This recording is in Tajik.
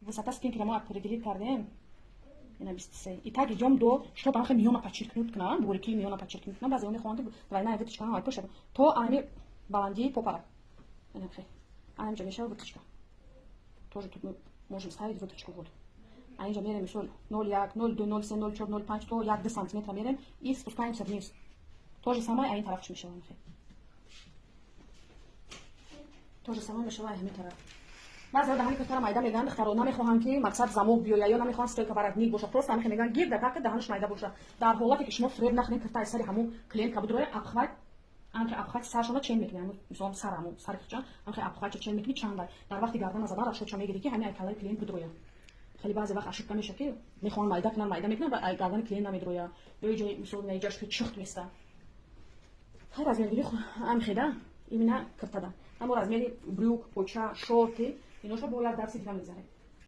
высота спинки мо определить кардем. Ина 23. И так идем до, чтобы анхе миона подчеркнуть к нам, бурики миона подчеркнуть. Но базы у них хонты двойная выточка, ай пошел. То они баланди попара. Ина хе. А им же мешал выточка. Тоже тут мы можем ставить выточку вот. А инжа меряем еще 0,1, 0,2, 0,7, 0,4, 0,5, то 1 сантиметра меряем и спускаемся вниз. То же самое, а ин тараф мешала анхе. То же самое мешала ин тараф. بعضی وقتا همین کارا مایده میگن خرو نمیخوان که مقصد زموق بیاید یا نمیخوان استیک برگنیک باشه پروست همین میگن گیر دکه دهنش مایده باشه در حالتی که شما فریب نخورین که تا سری همون کلینت که بدروی ابخواد آنکه ابخواد سرشون چین میکنه مثلا سرمون سرکچا آنکه ابخواد چین میکنه چند در وقتی گردن زدن رشد چه میگیری که همین کلای کلینت بدروی خیلی بعضی وقت اشک میشه که میخوان مایده کنن مایده میکنن و گردن کلینت نمیدروی یه جای مثلا نیجاش که چخت میسته هر از میگیری ام خدا اینا کرده اما از میری بروک پوچا شورتی ایناشو بالا درسی دیگه میذاره